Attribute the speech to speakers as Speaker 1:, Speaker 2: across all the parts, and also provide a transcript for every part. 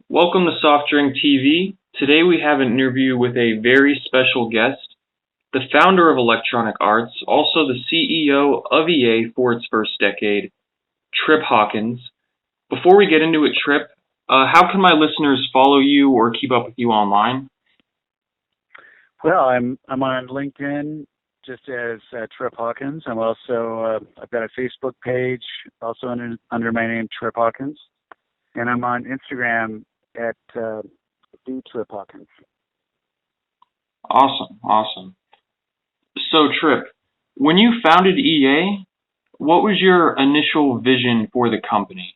Speaker 1: Welcome to Soft Drink TV. Today we have an interview with a very special guest, the founder of Electronic Arts, also the CEO of EA for its first decade, Trip Hawkins. Before we get into it, Trip, how can my listeners follow you or keep up with you online?
Speaker 2: Well, I'm on LinkedIn just as Trip Hawkins. I'm also I've got a Facebook page also under my name Trip Hawkins, and I'm on Instagram at the Trip Hawkins.
Speaker 1: Awesome. So, Trip, when you founded EA, what was your initial vision for the company?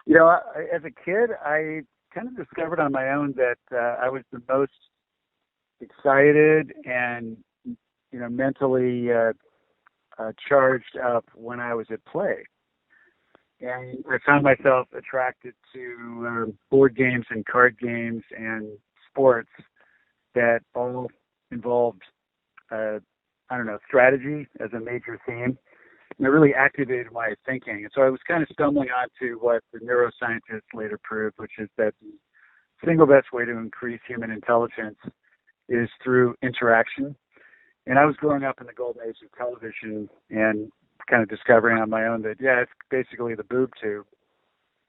Speaker 2: As a kid, I kind of discovered on my own that I was the most excited and mentally charged up when I was at play. And I found myself attracted to board games and card games and sports that all involved, strategy as a major theme. And it really activated my thinking. And so I was kind of stumbling onto what the neuroscientists later proved, which is that the single best way to increase human intelligence is through interaction. And I was growing up in the golden age of television and kind of discovering on my own that, it's basically the boob tube.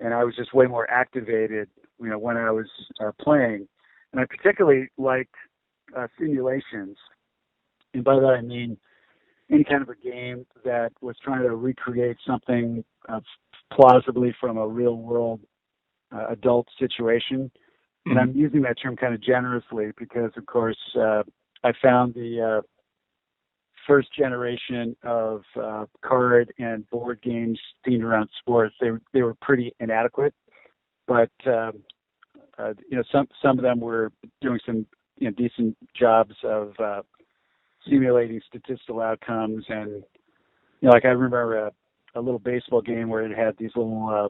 Speaker 2: And I was just way more activated, when I was playing. And I particularly liked simulations. And by that I mean any kind of a game that was trying to recreate something plausibly from a real world adult situation. And I'm using that term kind of generously because, of course, I found the first generation of card and board games themed around sports. They were pretty inadequate, but some of them were doing some decent jobs of simulating statistical outcomes. And like I remember a little baseball game where it had these little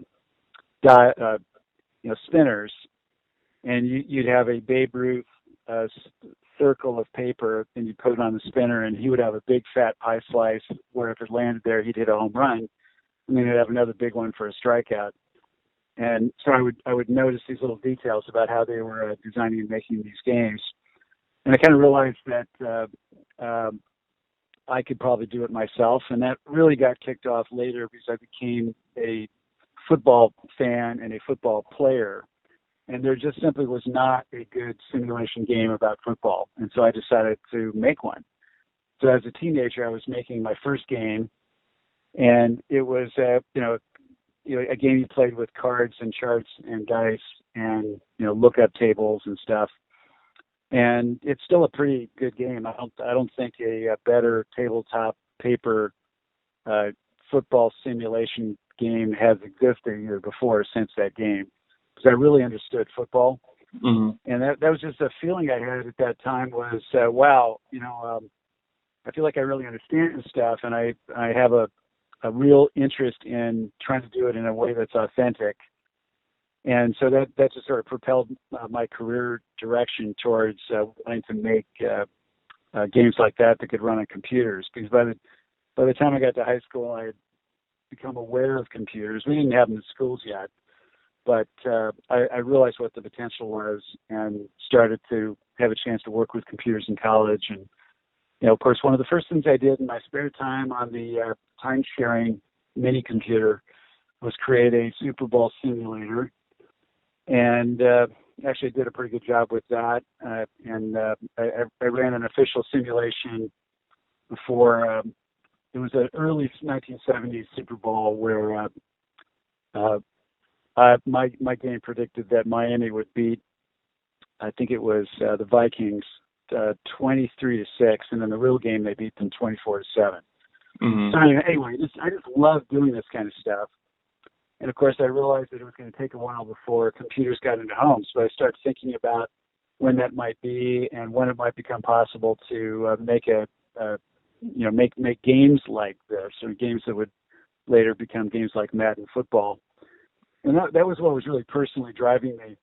Speaker 2: spinners, and you'd have a Babe Ruth circle of paper, and you'd put it on the spinner, and he would have a big fat pie slice where if it landed there, he'd hit a home run, and then he'd have another big one for a strikeout. And so I would notice these little details about how they were designing and making these games, and I kind of realized that I could probably do it myself, and that really got kicked off later because I became a football fan and a football player. And there just simply was not a good simulation game about football. And so I decided to make one. So as a teenager, I was making my first game, and it was, a game you played with cards and charts and dice and, lookup tables and stuff. And it's still a pretty good game. I don't think a better tabletop paper football simulation game has existed either before or since that game. Because I really understood football.
Speaker 1: Mm-hmm.
Speaker 2: And that was just a feeling I had at that time was, wow, I feel like I really understand this stuff, and I have a real interest in trying to do it in a way that's authentic. And so that just sort of propelled my career direction towards wanting to make games like that could run on computers. Because by the time I got to high school, I had become aware of computers. We didn't have them in schools yet. But I realized what the potential was and started to have a chance to work with computers in college. And, of course, one of the first things I did in my spare time on the time-sharing mini computer was create a Super Bowl simulator. And actually did a pretty good job with that. I ran an official simulation for, it was an early 1970s Super Bowl where my game predicted that Miami would beat, I think it was the Vikings, 23-6, and in the real game they beat them 24-7.
Speaker 1: Mm-hmm.
Speaker 2: So anyway, I just love doing this kind of stuff. And of course, I realized that it was going to take a while before computers got into homes. So I started thinking about when that might be and when it might become possible to make games like this, or games that would later become games like Madden football. And that was what was really personally driving me.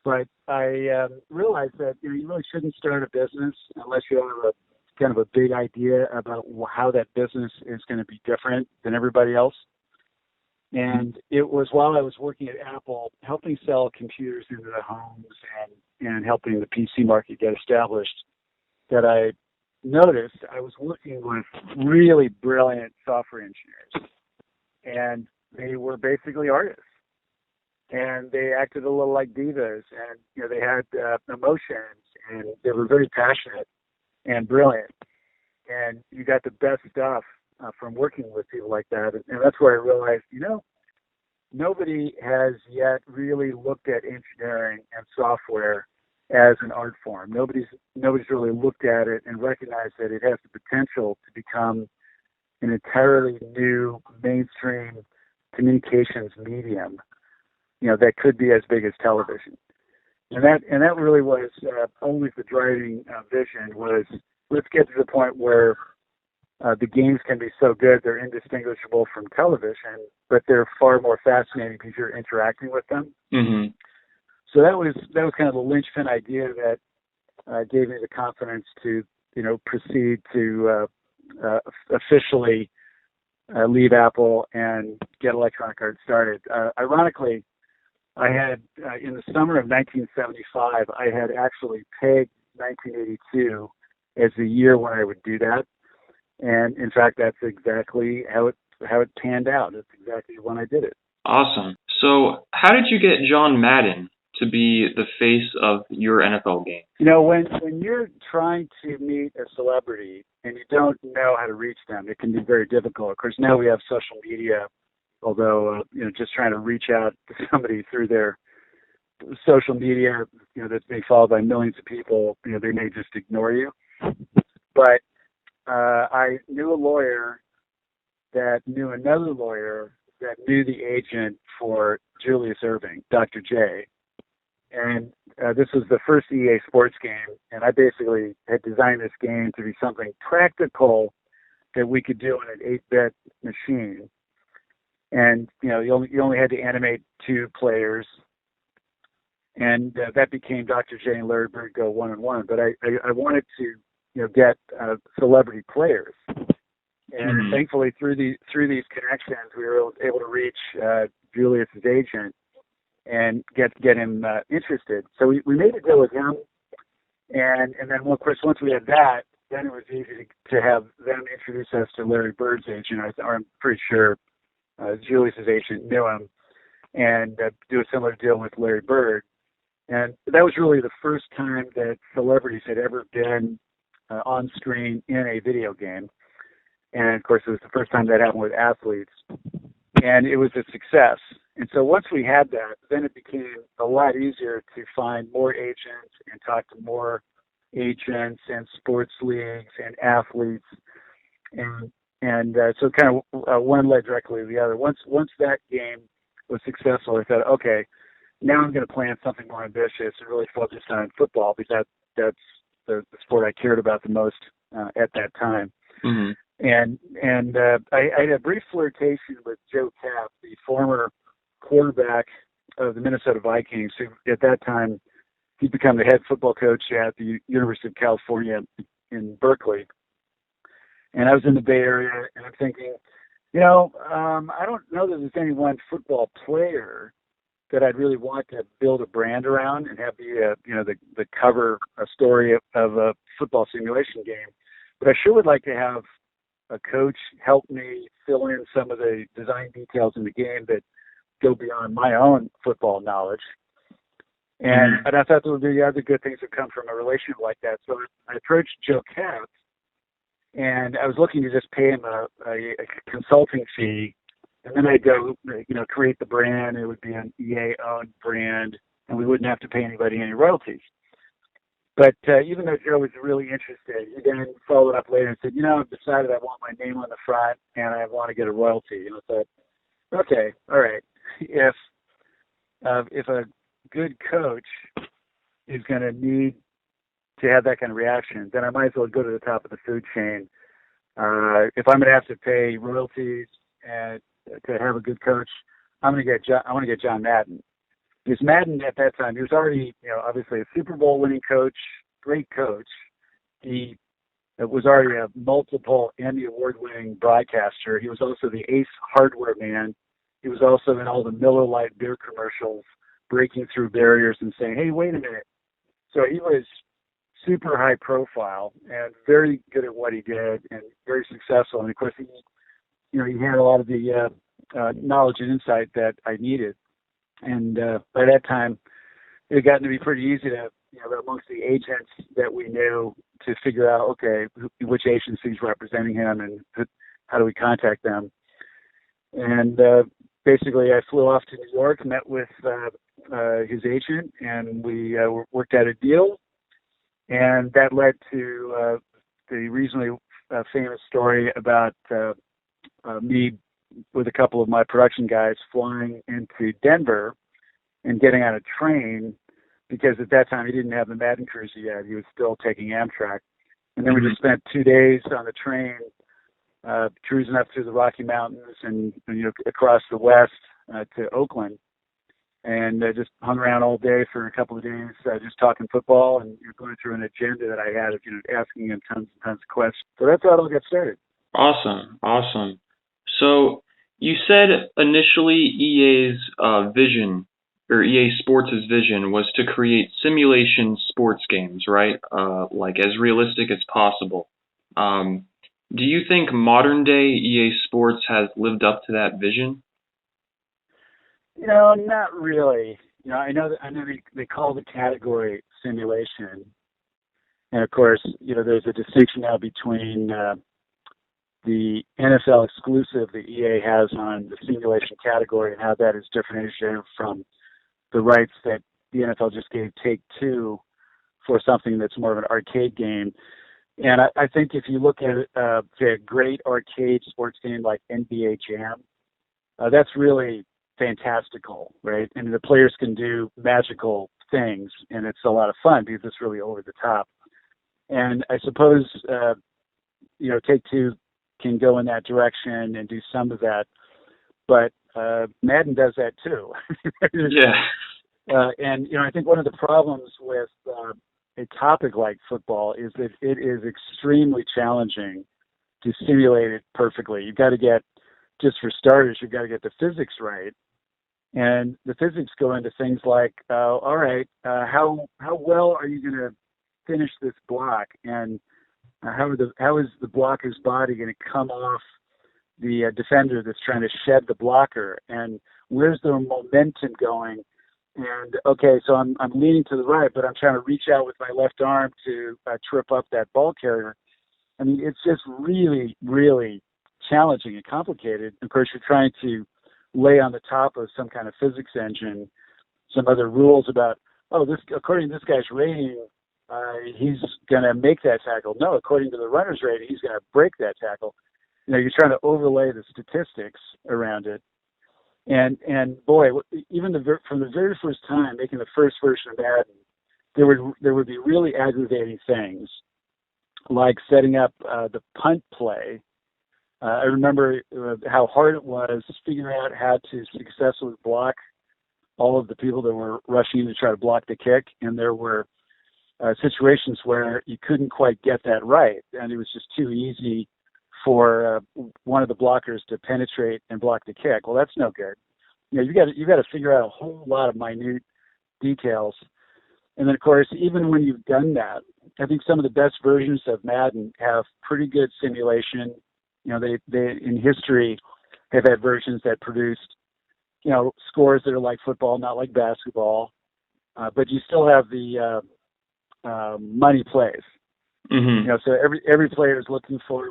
Speaker 2: But I realized that you really shouldn't start a business unless you have a kind of a big idea about how that business is going to be different than everybody else. And it was while I was working at Apple, helping sell computers into the homes and helping the PC market get established, that I noticed I was working with really brilliant software engineers. And they were basically artists. And they acted a little like divas. And, they had emotions. And they were very passionate and brilliant. And you got the best stuff from working with people like that. And that's where I realized, nobody has yet really looked at engineering and software as an art form. Nobody's really looked at it and recognized that it has the potential to become an entirely new mainstream communications medium, that could be as big as television. And that really was always the driving vision was, let's get to the point where the games can be so good they're indistinguishable from television, but they're far more fascinating because you're interacting with them.
Speaker 1: Mm-hmm.
Speaker 2: So that was kind of the linchpin idea that gave me the confidence to proceed to officially leave Apple and get Electronic Arts started. Ironically, I had in the summer of 1975, I had actually pegged 1982 as the year when I would do that. And in fact, that's exactly how it panned out. It's exactly when I did it.
Speaker 1: Awesome. So how did you get John Madden to be the face of your NFL game?
Speaker 2: When you're trying to meet a celebrity and you don't know how to reach them, it can be very difficult. Of course, now we have social media, although, just trying to reach out to somebody through their social media, that's being followed by millions of people, they may just ignore you. But I knew a lawyer that knew another lawyer that knew the agent for Julius Erving, Dr. J. And this was the first EA Sports game, and I basically had designed this game to be something practical that we could do on an 8-bit machine. And you only had to animate 2 players, and that became Dr. J and Larry Bird go 1-on-1. But I wanted to get celebrity players, and thankfully through these connections, we were able to reach Julius's agent and get him interested. So we made a deal with him, and then of course once we had that, then it was easy to have them introduce us to Larry Bird's agent. I'm pretty sure Julius's agent knew him, and do a similar deal with Larry Bird. And that was really the first time that celebrities had ever been on screen in a video game. And of course, it was the first time that happened with athletes. And it was a success. And so once we had that, then it became a lot easier to find more agents and talk to more agents and sports leagues and athletes. And so kind of one led directly to the other. Once that game was successful, I thought, okay, now I'm going to plan something more ambitious and really focus on football, because that's the sport I cared about the most at that time.
Speaker 1: Mm-hmm.
Speaker 2: And I had a brief flirtation with Joe Kapp, the former quarterback of the Minnesota Vikings, who at that time he'd become the head football coach at the University of California in Berkeley. And I was in the Bay Area, and I'm thinking, I don't know that there's any one football player that I'd really want to build a brand around and have the cover a story of a football simulation game. But I sure would like to have a coach help me fill in some of the design details in the game that go beyond my own football knowledge. And I thought there would be other good things that come from a relationship like that. So I approached Joe Kapp, and I was looking to just pay him a consulting fee. And then I'd go, create the brand. It would be an EA-owned brand, and we wouldn't have to pay anybody any royalties. But even though Joe was really interested, he then followed up later and said, I've decided I want my name on the front, and I want to get a royalty. And I thought, okay, all right. If a good coach is going to need to have that kind of reaction, then I might as well go to the top of the food chain. If I'm going to have to pay royalties and to have a good coach, I want to get John Madden. Because Madden at that time, he was already, obviously a Super Bowl winning coach, great coach. He was already a multiple Emmy award winning broadcaster. He was also the ace hardware man He was also in all the Miller Lite beer commercials, breaking through barriers and saying, "Hey, wait a minute." So he was super high profile and very good at what he did and very successful. And of course, he had a lot of the knowledge and insight that I needed. And by that time, it had gotten to be pretty easy to, amongst the agents that we knew, to figure out, okay, which agency's representing him and how do we contact them. And basically, I flew off to New York, met with his agent, and we worked out a deal. And that led to the reasonably famous story about me with a couple of my production guys flying into Denver and getting on a train, because at that time he didn't have the Madden cruiser yet. He was still taking Amtrak. And then we just spent 2 days on the train cruising up through the Rocky Mountains and across the West to Oakland. And just hung around all day for a couple of days, just talking football and going through an agenda that I had of asking him tons and tons of questions. So that's how it all got started.
Speaker 1: Awesome. So you said initially EA's vision, or EA Sports' vision, was to create simulation sports games, right? Like as realistic as possible. Do you think modern day EA Sports has lived up to that vision?
Speaker 2: Not really. I know they call the category simulation, and of course, there's a distinction now between the NFL exclusive that EA has on the simulation category and how that is differentiated from the rights that the NFL just gave Take-Two for something that's more of an arcade game. And I think if you look at a great arcade sports game like NBA Jam, that's really fantastical, right? And the players can do magical things, and it's a lot of fun because it's really over the top. And I suppose, Take-Two can go in that direction and do some of that, but Madden does that too.
Speaker 1: Yeah.
Speaker 2: And I think one of the problems with a topic like football is that it is extremely challenging to simulate it perfectly. You've got to get, just for starters, you've got to get the physics right. And the physics go into things like, all right, how well are you going to finish this block? And how is the blocker's body going to come off the defender that's trying to shed the blocker? And where's the momentum going? And okay, so I'm leaning to the right, but I'm trying to reach out with my left arm to trip up that ball carrier. I mean, it's just really, really challenging and complicated. Of course, you're trying to lay on the top of some kind of physics engine some other rules about, according to this guy's rating, he's going to make that tackle. No, according to the runner's rating, he's going to break that tackle. You're trying to overlay the statistics around it. And boy, even from the very first time making the first version of Madden, there would be really aggravating things, like setting up the punt play. I remember how hard it was figuring out how to successfully block all of the people that were rushing to try to block the kick, and there were situations where you couldn't quite get that right, and it was just too easy for one of the blockers to penetrate and block the kick. Well, that's no good. You got to figure out a whole lot of minute details. And then, of course, even when you've done that, I think some of the best versions of Madden have pretty good simulation. They in history have had versions that produced, scores that are like football, not like basketball, but you still have the money plays.
Speaker 1: Mm-hmm.
Speaker 2: So every player is looking for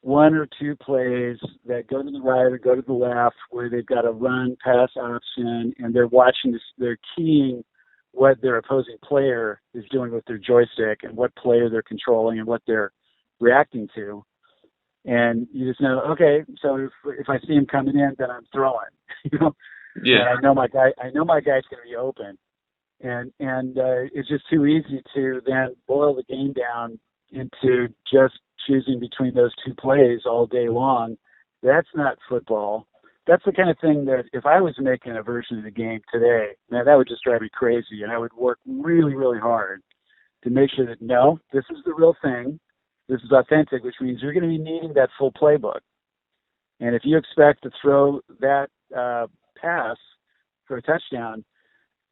Speaker 2: one or two plays that go to the right or go to the left, where they've got a run pass option, and they're watching this, they're keying what their opposing player is doing with their joystick and what player they're controlling and what they're reacting to. And you just know, okay, so if I see him coming in, then I'm throwing.
Speaker 1: Yeah.
Speaker 2: And I know my guy's going to be open. And it's just too easy to then boil the game down into just choosing between those two plays all day long. That's not football. That's the kind of thing that if I was making a version of the game today, man, that would just drive me crazy. And I would work really, really hard to make sure that, no, this is the real thing. This is authentic, which means you're going to be needing that full playbook. And if you expect to throw that pass for a touchdown,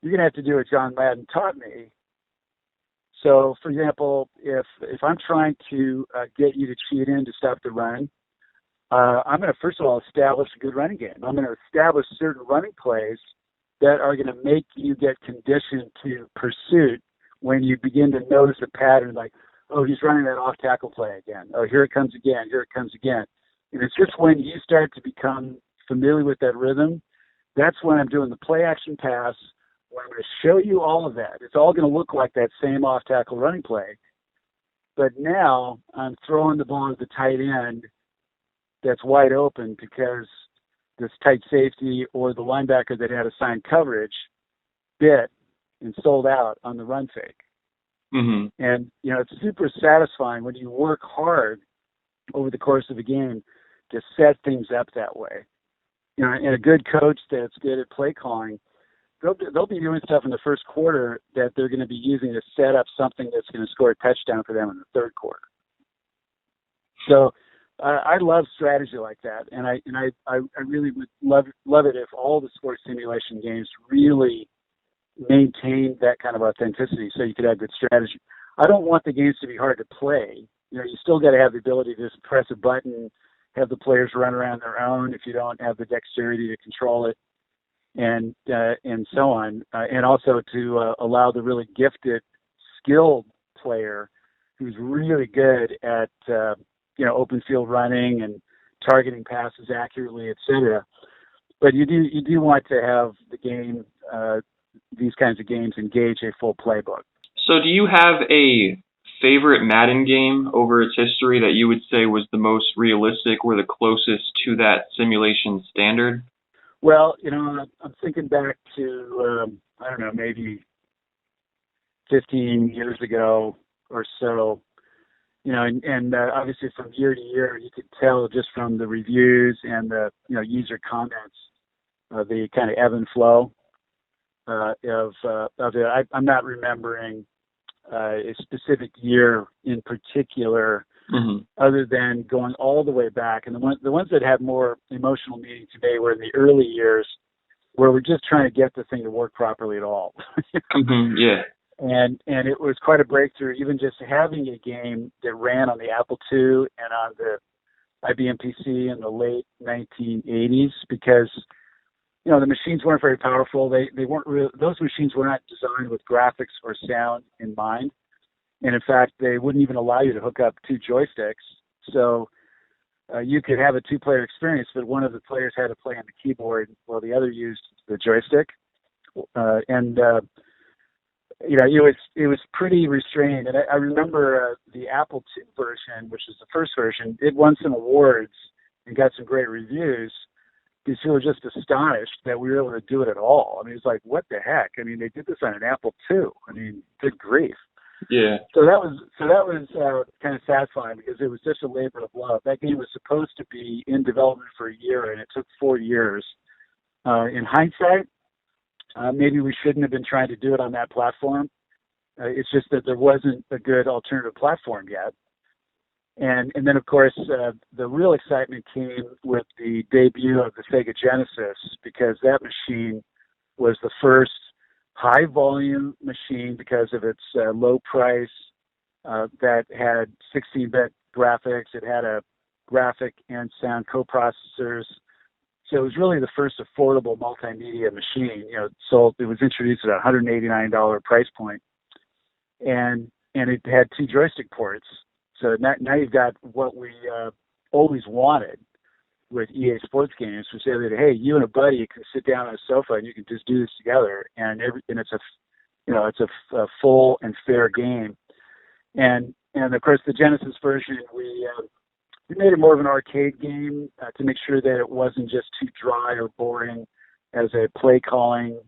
Speaker 2: you're going to have to do what John Madden taught me. So, for example, if I'm trying to get you to cheat in to stop the run, I'm going to first of all establish a good running game. I'm going to establish certain running plays that are going to make you get conditioned to pursuit when you begin to notice a pattern like, oh, he's running that off tackle play again. Oh, here it comes again. Here it comes again. And it's just when you start to become familiar with that rhythm, that's when I'm doing the play action pass, where I'm going to show you all of that. It's all going to look like that same off tackle running play. But now I'm throwing the ball at the tight end that's wide open because this tight safety or the linebacker that had assigned coverage bit and sold out on the run fake.
Speaker 1: Mm-hmm.
Speaker 2: And, it's super satisfying when you work hard over the course of a game to set things up that way. And a good coach that's good at play calling, they'll be doing stuff in the first quarter that they're going to be using to set up something that's going to score a touchdown for them in the third quarter. So I love strategy like that, and I really would love it if all the sports simulation games really maintain that kind of authenticity, so you could have good strategy. I don't want the games to be hard to play. You still got to have the ability to just press a button, have the players run around their own if you don't have the dexterity to control it, and so on, and also to allow the really gifted, skilled player who's really good at open field running and targeting passes accurately, etc. But you do want to have the game, these kinds of games, engage a full playbook.
Speaker 1: So do you have a favorite Madden game over its history that you would say was the most realistic or the closest to that simulation standard?
Speaker 2: Well, I'm thinking back to, I don't know, maybe 15 years ago or so, and obviously from year to year, you could tell just from the reviews and the, user comments, the kind of ebb and flow of it. I'm not remembering a specific year in particular,
Speaker 1: mm-hmm.
Speaker 2: other than going all the way back. And the ones that had more emotional meaning today were in the early years, where we're just trying to get the thing to work properly at all.
Speaker 1: Mm-hmm. Yeah.
Speaker 2: And it was quite a breakthrough, even just having a game that ran on the Apple II and on the IBM PC in the late 1980s, because the machines weren't very powerful. They weren't really, those machines were not designed with graphics or sound in mind. And in fact, they wouldn't even allow you to hook up two joysticks. So you could have a two-player experience, but one of the players had to play on the keyboard while the other used the joystick. It was pretty restrained. And I remember the Apple II version, which is the first version, it won some awards and got some great reviews, because people were just astonished that we were able to do it at all. I mean, it's like, what the heck? I mean, they did this on an Apple II. I mean, good grief.
Speaker 1: Yeah.
Speaker 2: So that was kind of satisfying, because it was just a labor of love. That game was supposed to be in development for a year, and it took 4 years. In hindsight, maybe we shouldn't have been trying to do it on that platform. It's just that there wasn't a good alternative platform yet. And then, of course, the real excitement came with the debut of the Sega Genesis, because that machine was the first high-volume machine because of its low price that had 16-bit graphics. It had a graphic and sound coprocessors. So it was really the first affordable multimedia machine. It was introduced at a $189 price point, and it had two joystick ports. So now you've got what we always wanted with EA Sports games, which is that, hey, you and a buddy can sit down on a sofa and you can just do this together, and it's a full and fair game. And of course the Genesis version, we made it more of an arcade game to make sure that it wasn't just too dry or boring as a play calling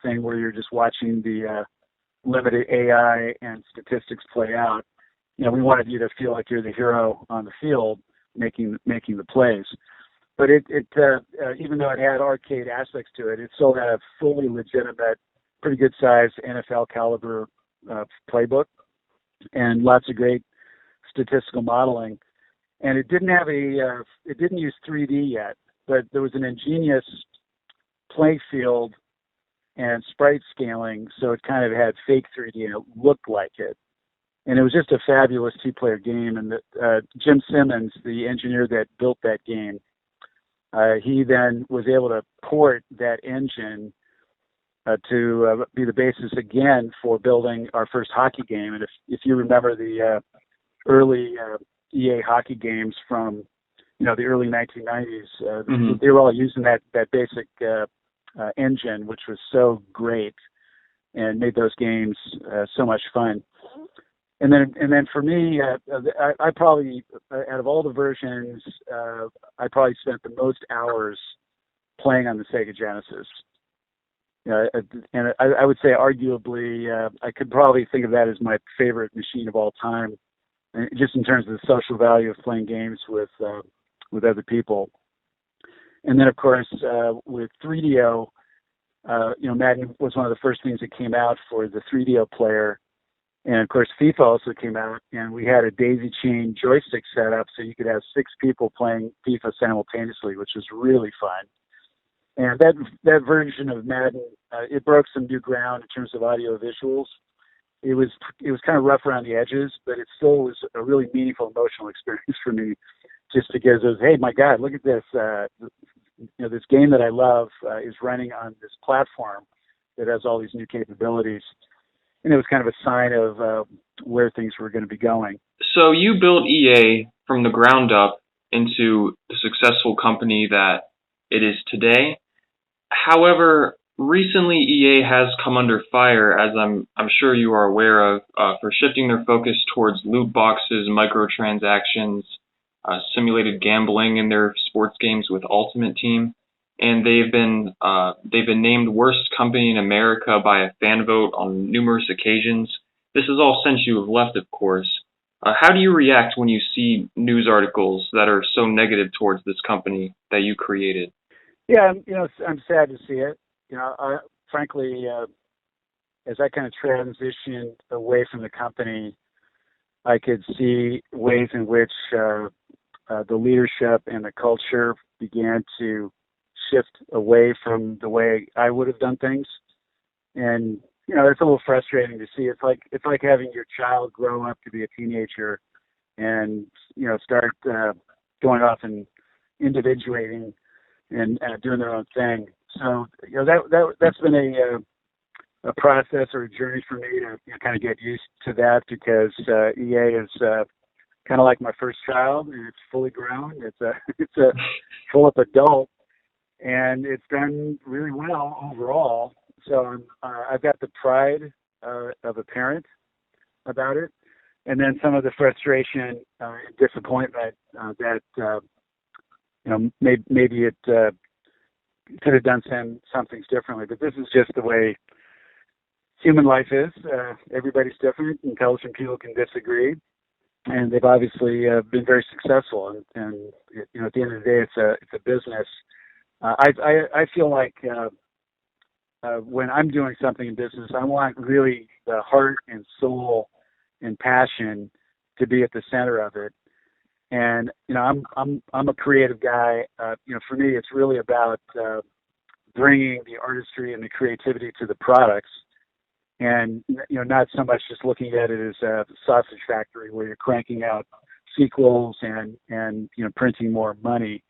Speaker 2: thing where you're just watching the limited AI and statistics play out. We wanted you to feel like you're the hero on the field making the plays. But it even though it had arcade aspects to it, it still had a fully legitimate, pretty good sized NFL caliber playbook and lots of great statistical modeling. and it didn't have it didn't use 3D yet, but there was an ingenious play field and sprite scaling, so it kind of had fake 3D and it looked like it. And it was just a fabulous two-player game. And Jim Simmons, the engineer that built that game, he then was able to port that engine to be the basis again for building our first hockey game. And if you remember the early EA hockey games from the early 1990s, they were all using that basic engine, which was so great and made those games so much fun. And then for me, I probably, out of all the versions, I probably spent the most hours playing on the Sega Genesis. And I would say arguably, I could probably think of that as my favorite machine of all time, just in terms of the social value of playing games with other people. And then, of course, with 3DO, Madden was one of the first things that came out for the 3DO player. And, of course, FIFA also came out, and we had a daisy chain joystick set up so you could have 6 people playing FIFA simultaneously, which was really fun. And that version of Madden, it broke some new ground in terms of audio visuals. It was kind of rough around the edges, but it still was a really meaningful emotional experience for me, just because it was, hey, my God, look at this. This game that I love is running on this platform that has all these new capabilities. And it was kind of a sign of where things were going to be going.
Speaker 1: So you built EA from the ground up into the successful company that it is today. However, recently EA has come under fire, as I'm sure you are aware of, for shifting their focus towards loot boxes, microtransactions, simulated gambling in their sports games with Ultimate Team. And they've been named worst company in America by a fan vote on numerous occasions. This is all since you have left, of course. How do you react when you see news articles that are so negative towards this company that you created?
Speaker 2: Yeah, I'm sad to see it. Frankly, as I kind of transitioned away from the company, I could see ways in which the leadership and the culture began to shift away from the way I would have done things. And, it's a little frustrating to see. It's like having your child grow up to be a teenager and, start going off and individuating and doing their own thing. So, that's been a process or a journey for me to kind of get used to that, because EA is kind of like my first child, and it's fully grown. It's a full-up adult, and it's done really well overall. So I've got the pride of a parent about it, and then some of the frustration and disappointment that maybe it could have done some things differently. But this is just the way human life is. Everybody's different. Intelligent people can disagree, and they've obviously been very successful. And at the end of the day, it's a business. I feel like when I'm doing something in business, I want really the heart and soul and passion to be at the center of it. And I'm a creative guy. For me, it's really about bringing the artistry and the creativity to the products, and not so much just looking at it as a sausage factory where you're cranking out sequels and printing more money.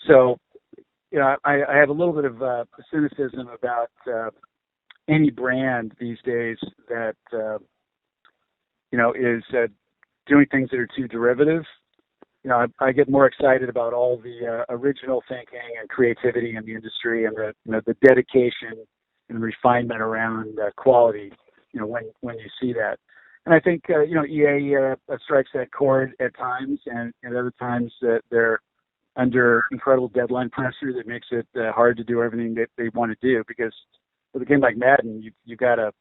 Speaker 2: So I have a little bit of cynicism about any brand these days that is doing things that are too derivative. I get more excited about all the original thinking and creativity in the industry, and the dedication and refinement around quality. When you see that, and I think EA strikes that chord at times, and at other times that they're under incredible deadline pressure that makes it hard to do everything that they want to do. Because with a game like Madden, you got to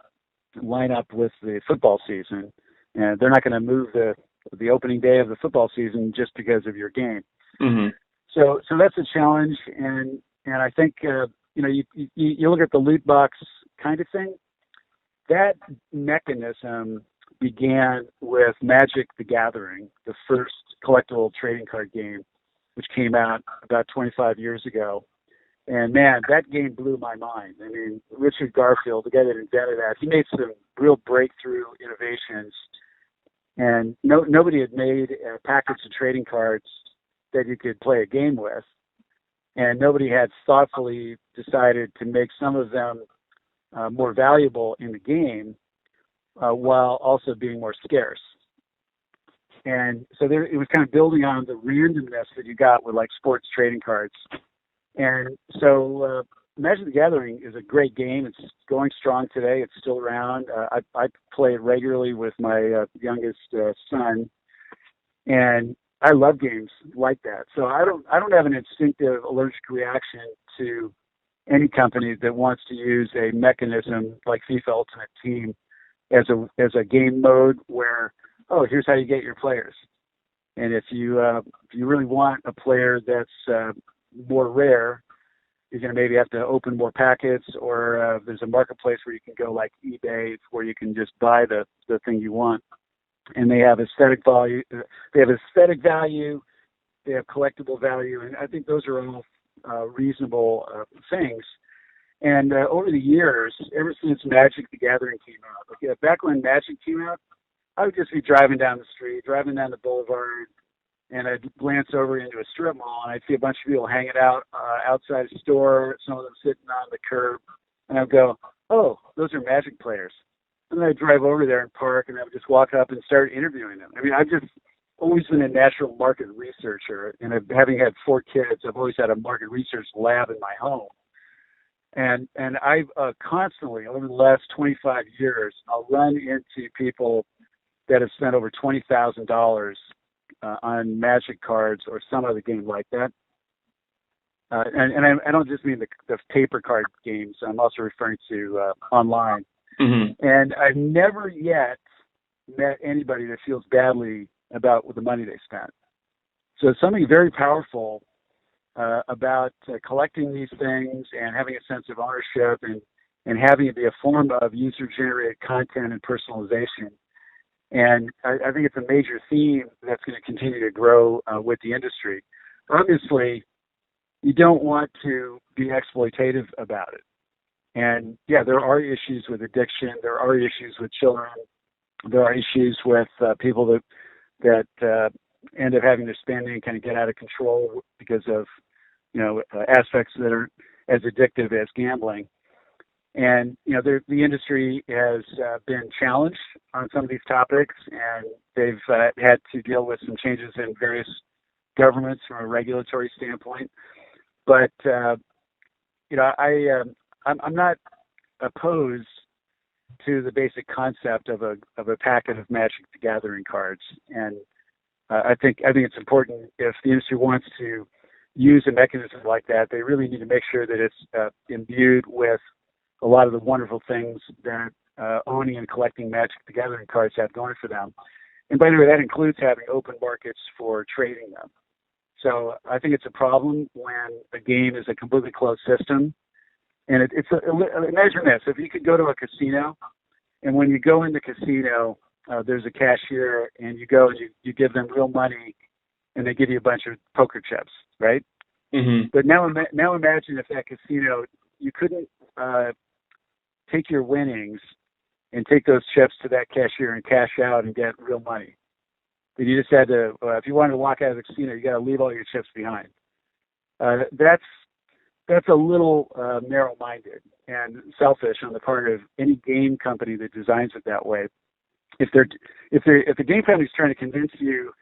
Speaker 2: line up with the football season, and they're not going to move the opening day of the football season just because of your game.
Speaker 1: Mm-hmm.
Speaker 2: So that's a challenge, and I think you look at the loot box kind of thing. That mechanism began with Magic the Gathering, the first collectible trading card game, which came out about 25 years ago. And man, that game blew my mind. I mean, Richard Garfield, the guy that invented that, he made some real breakthrough innovations. And nobody had made a package of trading cards that you could play a game with. And nobody had thoughtfully decided to make some of them more valuable in the game while also being more scarce. And so it was kind of building on the randomness that you got with like sports trading cards. And so Magic the Gathering is a great game. It's going strong today. It's still around. I play it regularly with my youngest son, and I love games like that. So I don't have an instinctive allergic reaction to any company that wants to use a mechanism like FIFA Ultimate Team as a game mode where, oh, here's how you get your players. And if you really want a player that's more rare, you're going to maybe have to open more packets, or there's a marketplace where you can go like eBay where you can just buy the thing you want. And they have aesthetic value. They have collectible value, and I think those are all reasonable things. And over the years, ever since Magic the Gathering came out, back when Magic came out, I would just be driving down the street, driving down the boulevard, and I'd glance over into a strip mall, and I'd see a bunch of people hanging out outside a store, some of them sitting on the curb, and I'd go, oh, those are Magic players. And then I'd drive over there and park, and I would just walk up and start interviewing them. I mean, I've just always been a natural market researcher, and having had 4 kids, I've always had a market research lab in my home. And I've constantly, over the last 25 years, I'll run into people that have spent over $20,000 on Magic cards or some other game like that. And I don't just mean the paper card games. I'm also referring to online. Mm-hmm. And I've never yet met anybody that feels badly about the money they spent. So it's something very powerful about collecting these things and having a sense of ownership and having it be a form of user-generated content and personalization. And I think it's a major theme that's going to continue to grow with the industry. Obviously, you don't want to be exploitative about it. And yeah, there are issues with addiction. There are issues with children. There are issues with people that end up having their spending kind of get out of control because of aspects that are as addictive as gambling. And, the industry has been challenged on some of these topics, and they've had to deal with some changes in various governments from a regulatory standpoint. But, I'm not opposed to the basic concept of a packet of Magic the Gathering cards. And I think it's important, if the industry wants to use a mechanism like that, they really need to make sure that it's imbued with a lot of the wonderful things that owning and collecting Magic the Gathering cards have going for them. And by the way, that includes having open markets for trading them. So I think it's a problem when a game is a completely closed system. And imagine this: if you could go to a casino, and when you go in the casino, there's a cashier, and you go and you give them real money, and they give you a bunch of poker chips, right? Mm-hmm. But now imagine if that casino, you couldn't take your winnings and take those chips to that cashier and cash out and get real money. But you just had to, if you wanted to walk out of the casino, you got to leave all your chips behind. That's a little narrow-minded and selfish on the part of any game company that designs it that way. If the game company is trying to convince you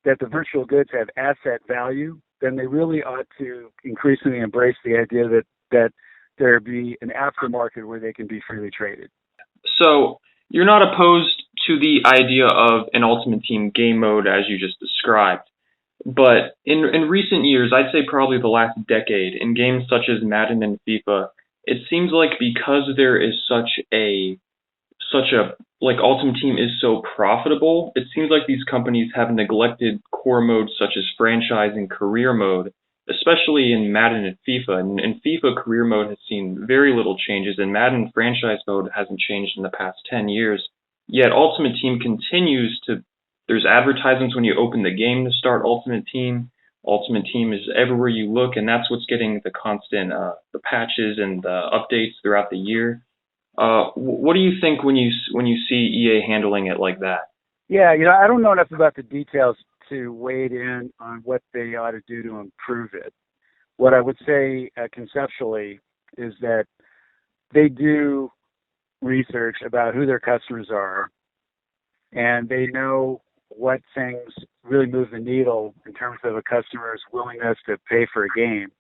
Speaker 2: that the virtual goods have asset value, then they really ought to increasingly embrace the idea that there be an aftermarket where they can be freely traded.
Speaker 1: So you're not opposed to the idea of an Ultimate Team game mode as you just described. But in recent years, I'd say probably the last decade, in games such as Madden and FIFA, it seems like because there is such a Ultimate Team is so profitable, it seems like these companies have neglected core modes such as franchise and career mode, especially in Madden and FIFA. And in FIFA, career mode has seen very little changes, and Madden franchise mode hasn't changed in the past 10 years. Yet Ultimate Team continues to, there's advertisements when you open the game to start Ultimate Team. Ultimate Team is everywhere you look, and that's what's getting the constant, the patches and the updates throughout the year. What do you think when you see EA handling it like that?
Speaker 2: Yeah, I don't know enough about the details to wade in on what they ought to do to improve it. What I would say conceptually is that they do research about who their customers are, and they know what things really move the needle in terms of a customer's willingness to pay for a game.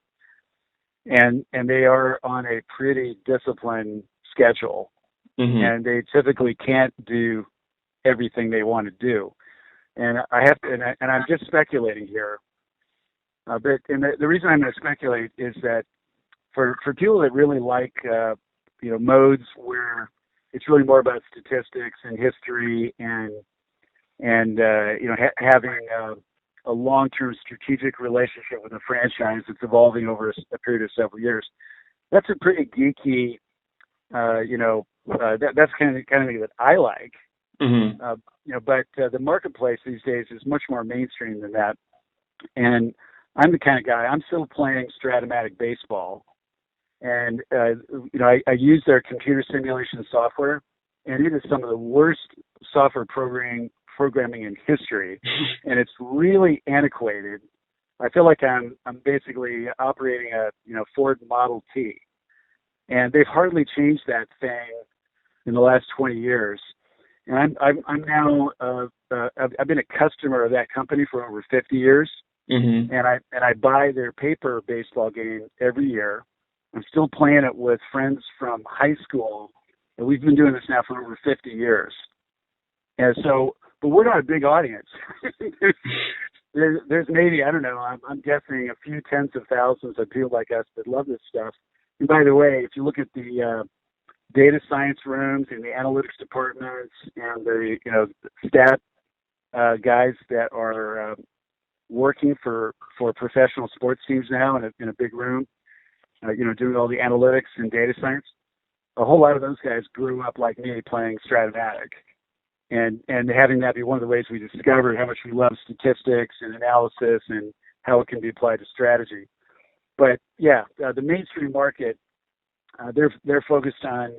Speaker 2: And they are on a pretty disciplined schedule, and they typically can't do everything they want to do. And I'm just speculating here, but the reason I'm going to speculate is that for people that really like modes where it's really more about statistics and history and having a long-term strategic relationship with a franchise that's evolving over a period of several years, that's a pretty geeky, that's kind of that I like. But the marketplace these days is much more mainstream than that. And I'm the kind of guy, I'm still playing Stratomatic baseball. And, I use their computer simulation software, and it is some of the worst software programming in history. And it's really antiquated. I feel like I'm basically operating a, Ford Model T. And they've hardly changed that thing in the last 20 years. And I'm now I've been a customer of that company for over 50 years, and I buy their paper baseball game every year. I'm still playing it with friends from high school, and we've been doing this now for over 50 years. And so, but we're not a big audience. there's maybe, I don't know, I'm guessing a few tens of thousands of people like us that love this stuff. And by the way, if you look at the data science rooms and the analytics departments and the stat guys that are working for professional sports teams now in a big room, doing all the analytics and data science, a whole lot of those guys grew up like me playing Stratomatic, and having that be one of the ways we discovered how much we love statistics and analysis and how it can be applied to strategy. But yeah, the mainstream market, they're focused on,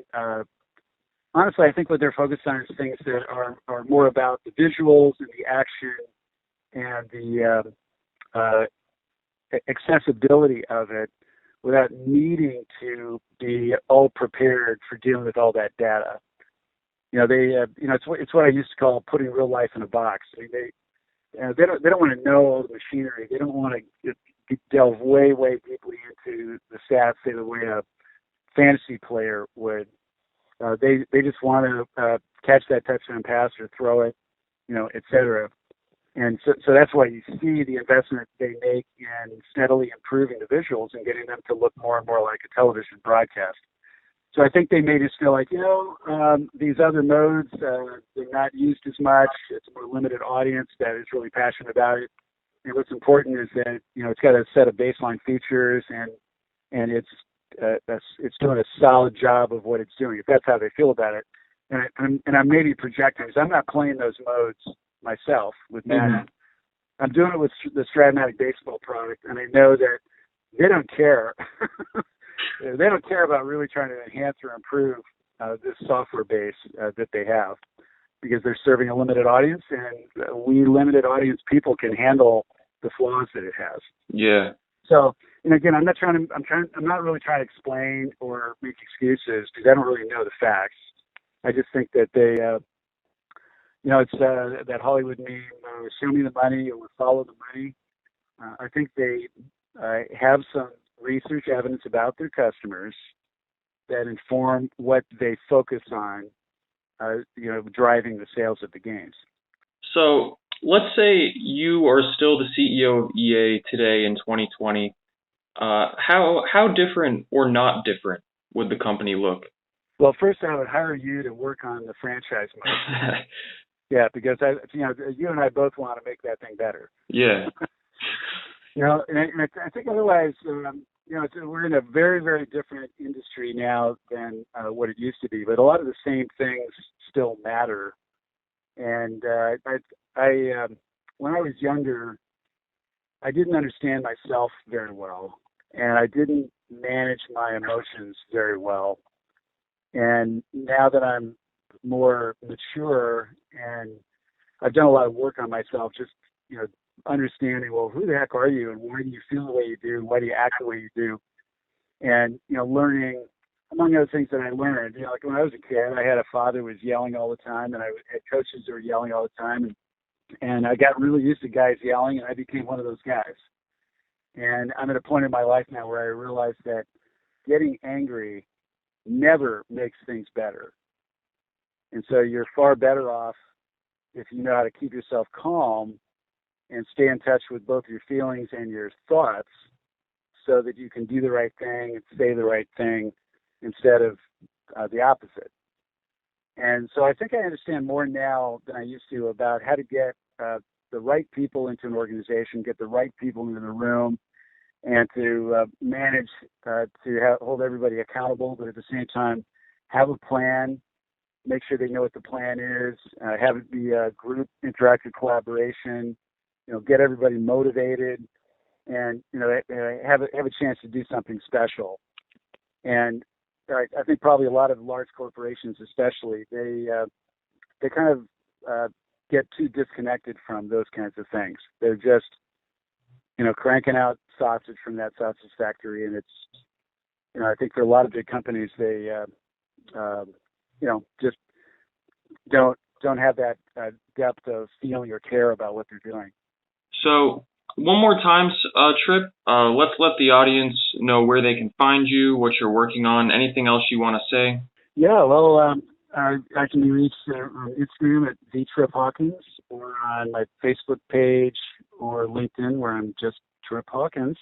Speaker 2: honestly, I think what they're focused on is things that are more about the visuals and the action and the accessibility of it without needing to be all prepared for dealing with all that data. It's what I used to call putting real life in a box. I mean, they don't want to know all the machinery. They don't want to delve way deeply into the stats the way a fantasy player would. They just want to catch that touchdown pass or throw it, et cetera. And so that's why you see the investment they make in steadily improving the visuals and getting them to look more and more like a television broadcast. So I think they may just feel like, these other modes, they're not used as much. It's a more limited audience that is really passionate about it. And what's important is that, it's got a set of baseline features and it's doing a solid job of what it's doing, if that's how they feel about it. And I may be projecting, because I'm not playing those modes myself with Madden. I'm doing it with the Stratomatic baseball product, and I know that they don't care. They don't care about really trying to enhance or improve this software base that they have, because they're serving a limited audience, and we limited audience people can handle the flaws that it has.
Speaker 1: Yeah. So,
Speaker 2: again, I'm not really trying to explain or make excuses, because I don't really know the facts. I just think that they, it's that Hollywood meme, show me the money or follow the money. I think they have some research evidence about their customers that inform what they focus on, driving the sales of the games.
Speaker 1: So let's say you are still the CEO of EA today in 2020. How different or not different would the company look?
Speaker 2: Well, first I would hire you to work on the franchise mode. Yeah, because you and I both want to make that thing better.
Speaker 1: Yeah.
Speaker 2: And I think otherwise, we're in a very, very different industry now than what it used to be. But a lot of the same things still matter And when I was younger, I didn't understand myself very well, and I didn't manage my emotions very well. And now that I'm more mature and I've done a lot of work on myself, just understanding, well, who the heck are you, and why do you feel the way you do, why do you act the way you do, and learning, among other things that I learned, like when I was a kid, I had a father who was yelling all the time, and I had coaches who were yelling all the time, and I got really used to guys yelling, and I became one of those guys. And I'm at a point in my life now where I realize that getting angry never makes things better. And so you're far better off if you know how to keep yourself calm and stay in touch with both your feelings and your thoughts so that you can do the right thing and say the right thing instead of the opposite. And so I think I understand more now than I used to about how to get the right people into an organization, get the right people into the room, and to manage to hold everybody accountable, but at the same time have a plan, make sure they know what the plan is, have it be a group interactive collaboration, get everybody motivated, and have a chance to do something special. And I think probably a lot of large corporations, especially, they kind of get too disconnected from those kinds of things. They're just cranking out sausage from that sausage factory, and it's I think for a lot of big companies, they just don't have that depth of feeling or care about what they're doing.
Speaker 1: So one more time, Trip, let's let the audience know where they can find you, what you're working on, anything else you want to say.
Speaker 2: Yeah, well, I can be reached on Instagram at @TheTripHawkins, or on my Facebook page or LinkedIn, where I'm just Trip Hawkins.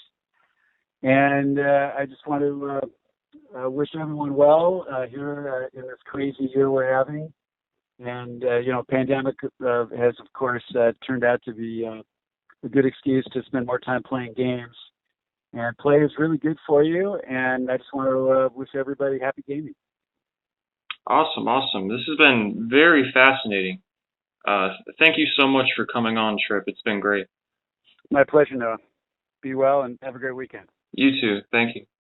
Speaker 2: And I just want to wish everyone well here in this crazy year we're having. And pandemic has, of course, turned out to be a good excuse to spend more time playing games. And play is really good for you. And I just want to wish everybody happy gaming.
Speaker 1: Awesome. This has been very fascinating. Thank you so much for coming on, Trip. It's been great.
Speaker 2: My pleasure, Noah. Be well and have a great weekend.
Speaker 1: You too. Thank you.